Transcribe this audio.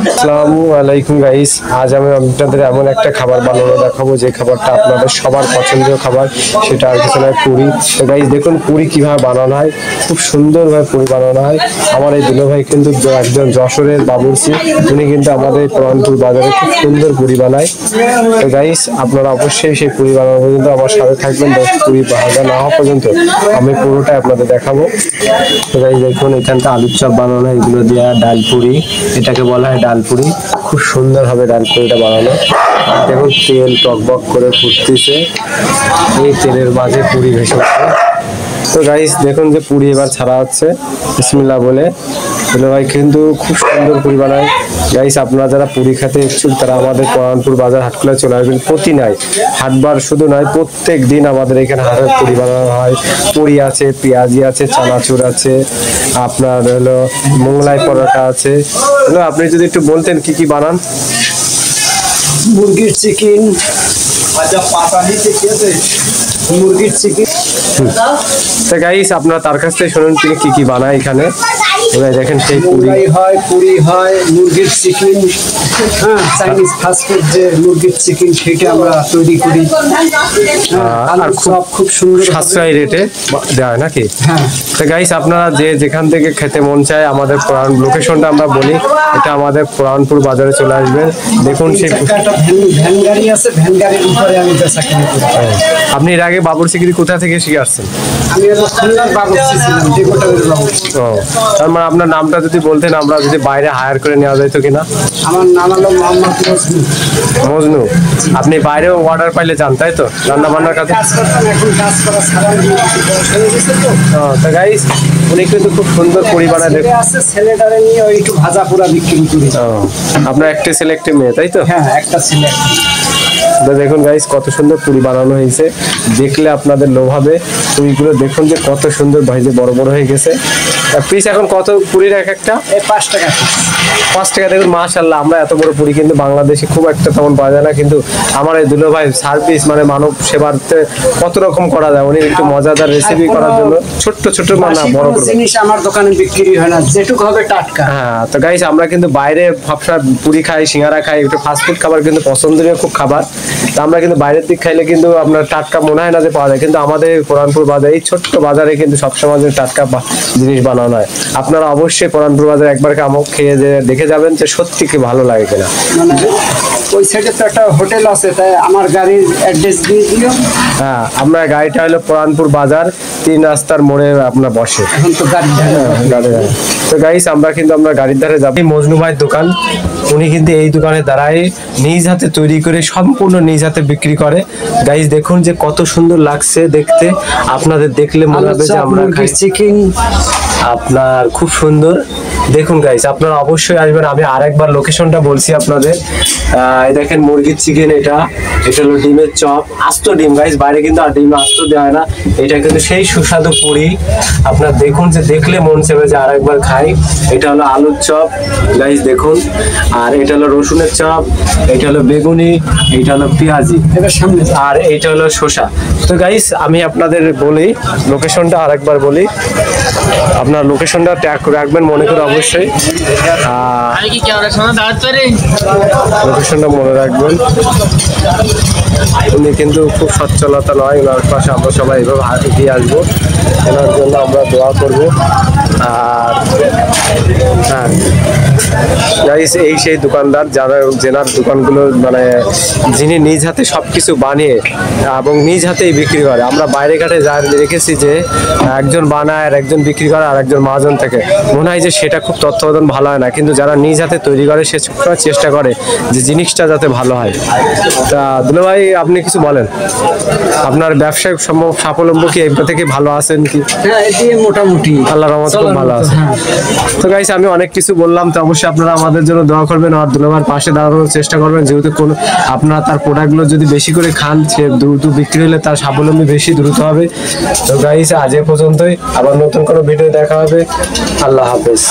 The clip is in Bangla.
আসসালামু আলাইকুম গাইস, আজ আমি আপনাদের এমন একটা খাবার বানানো দেখাবো যে খাবারটা আপনাদের সবার পছন্দের খাবার, সেটা আর কিছু নয় পুরি। তো গাইস দেখুন পুরি কিভাবে বানানো হয়, খুব সুন্দরভাবে পুরি বানানো হয়। আমার এই দুলো ভাই কিন্তু একজন যশোরের বাবুর্চি, উনি কিন্তু আমাদের পুরানপুর বাজারে খুব সুন্দর পুরি বানায়। তো গাইস আপনারা অবশ্যই সেই পুরি বানানো পর্যন্ত আমার সাথে থাকবেন, পুরি ভাজা না হওয়া পর্যন্ত আমি পুরোটা আপনাদের দেখাবো। তো গাইস দেখুন এখানটা আলুর চপ বানানো, এগুলো দেওয়া ডাল পুরি, এটাকে বলা হয় ডাল পুরি। খুব সুন্দর হবে ডাল পুরিটা বানানো। দেখুন তেল টকবক করে ফুটতেছে, এই তেলের মাঝে পুরি ভেসে উঠছে। তো গাইস দেখুন যে পুরি এবার ছাড়া হচ্ছে বিসমিল্লাহ বলে। দুলো ভাই কিন্তু খুব সুন্দর পুরি বানায়। গাইস আপনারা যারা পুরি খেতে ইচ্ছুক তারা আমাদের পুরানপুর বাজার হাটখোলায় চলে আসবেন। প্রতি নয় হাটবার শুধু নয়, প্রত্যেক দিন আমাদের এখানে হাটের পুরি বানানো হয়। পুরি আছে, পেঁয়াজি আছে, চানাচুর আছে, আপনার হলো মোগলাই পরোটা আছে। হলো আপনি যদি একটু বলতেন কি কি বানান। মুরগির চিকেন, মুরগির চিকেন। তো গাইস আপনারা তার কাছ থেকে শুনুন তিনি কি কি বানায় এখানে। দেখেন সেই পুরি হয়, মুরগির চিকেন, হ্যাঁ চাইনিজ ফাস্টফুড যে মুরগির চিকেন সেটা আমরা তৈরি করি। আর খুব সুন্দর সাশ্রয়ী রেটে দেওয়া হয় নাকি? হ্যাঁ। তো গাইস আপনারা যে যেখান থেকে খেতে মন চায় আমাদের পুরান লোকেশনটা আমরা বলি, এটা আমাদের পুরানপুর বাজারে চলে আসবেন। দেখুন সেই ভ্যান গাড়ি আছে, ভ্যান গাড়ির উপরে আমি বেচা কিনে করি। আপনি এর আগে বাবুর্চিগিরি কোথা থেকে শিখে আসছেন? আমি খুলনার বাবুর্চি ছিলাম, দেবটাবের বাবুর্চি। ও তার মানে আপনার নামটা যদি বলতেন আমরা যদি বাইরে হায়ার করে নেওয়া যেত কিনা? আমার নাম হলো মোহাম্মদ মজনু। মজনু, আপনি বাইরেও অর্ডার পাইলে যান তাই তো, রান্না বান্নার কাছে? এখন কাজ করা ছাড়া তো গাইস উনি কিন্তু খুব সুন্দর পুরি বানায়। আছে ছেলেটারে নিয়ে ওই একটু ভাজা পোড়া বিক্রি করি। আপনার একটা ছেলে একটা মেয়ে তাই তো? হ্যাঁ একটা ছেলে। দেখুন গাইস কত সুন্দর পুরি বানানো হয়েছে, দেখলে আপনাদের লোভ হবে। পুরিগুলো দেখুন যে কত সুন্দর ভাইজে বড় বড় হয়ে গেছে। পিস এখন কত পুরির এক একটা? 5 টাকা। 5 টাকা। দেখুন মাশাআল্লাহ, আমরা এত বড় পুরি কিন্তু বাংলাদেশে খুব একটা তেমন পাওয়া যায় না, কিন্তু আমার এই দুলো ভাই সার্ভিস মানে মানব সেবাতে কত রকম করা যায়। উনি একটু মজাদার রেসিপি করার জন্য ছোট্ট ছোট্ট মানে বড় করে জিনিস আমার দোকানে বিক্রি হয় না, যেটুকু হবে টাটকা। হ্যাঁ। তো গাইস আমরা কিন্তু বাইরে ভাবসা পুরি খাই, সিঙ্গারা খাই, একটু ফাস্টফুড খাবার কিন্তু পছন্দনীয় খুব খাবার। তো আমরা কিন্তু বাইরের দিক খাইলে কিন্তু আপনার টাটকা মনে হয় না যে পাওয়া যায়, কিন্তু আমাদের পুরানপুর বাজারে এই ছোট্ট বাজারে কিন্তু সবসময় টাটকা জিনিস বানানো হয়। আপনারা অবশ্যই পুরানপুর বাজারে একবার কামক খেয়ে দেখে যাবেন যে সত্যি কি ভালো লাগে কিনা। মানে ওই সাইডে তো একটা হোটেল আছে, তাই আমার গাড়ির অ্যাড্রেস দিয়ে দিও। হ্যাঁ, আমরা গাড়িটা হলো পুরানপুর বাজার 3 রাস্তার মোড়ে আপনার বসে। এখন তো গাড়ি তো গাইস আমরা কিন্তু আমরা গাড়ির ধারে যাবো। মজনু ভাইয়ের দোকান, উনি কিন্তু এই দোকানে দাঁড়ায় নিজ হাতে তৈরি করে সম্পূর্ণ নিজ হাতে বিক্রি করে। গাইস দেখুন যে কত সুন্দর লাগছে দেখতে, আপনাদের দেখলে মনে হবে যে আমরা খাই চিকেন। আপনার খুব সুন্দর দেখুন গাইস, আপনারা অবশ্যই আসবেন। আমি আরেকবার লোকেশনটা বলছি আপনাদের। এই দেখেন মুরগির চিকেন, এটা হলো ডিমের চপ, আস্ত ডিম গাইস, বাইরে কিন্তু আর ডিম আস্ত দেওয়া হয় না। এটা কিন্তু সেই সুস্বাদু পুরি, আপনার দেখুন যে দেখলে মন চাইবে যে আরেকবার খাই। এটা হলো আলুর চপ গাইস দেখুন, আর এটা হলো রসুনের চপ, এটা হলো বেগুনি, এটা হলো পেঁয়াজি, আর এইটা হলো শসা। তো গাইস আমি আপনাদের বলি লোকেশনটা আরেকবার বলি, আপনার লোকেশনটা ট্যাগ করে রাখবেন মনে করে অবশ্যই। লোকেশনটা মনে রাখবেন। উনি কিন্তু খুব সচ্ছলতা নয়, ওনার পাশে আমরা সবাই এইভাবে এগিয়ে আসবো, ওনার জন্য আমরা দোয়া করবো। আর হ্যাঁ গাইস এই সেই দোকানদার যেনার দোকানগুলো মানে যিনি নিজ হাতে সবকিছু বানিয়ে এবং নিজ হাতেই বিক্রি করে। আমরা বাইরে ঘাটে যা রেখেছি যে একজন বানায় আর একজন বিক্রি করে আর একজন মহাজন থেকে, মনে হয় যে সেটা খুব তত্ত্বাবধান ভালো হয় না, কিন্তু যারা নিজ হাতে তৈরি করে সে সবসময় চেষ্টা করে যে জিনিসটা যাতে ভালো হয়। তা দুলো ভাই আপনি কিছু বলেন, আপনার ব্যবসায়িক সাফল্য কি এগুলো থেকে ভালো আছেন কি? মোটামুটি আল্লাহর রহমতে খুব ভালো আছে। তো গাইস আমি অনেক কিছু বললাম, তো অবশ্যই আপনারা আমাদের জন্য দোয়া করবেন আর দুলো ভাইয়ের পাশে দাঁড়ানোর চেষ্টা করবেন, যেহেতু কোন আপনারা তার প্রোডাক্টগুলো যদি বেশি করে খান সে দ্রুত বিক্রি হলে তার স্বাবলম্বী বেশি দ্রুত হবে। তো গাইস আজ এ পর্যন্তই, আবার নতুন কোনো ভিডিও দেখা হবে। আল্লাহ হাফেজ।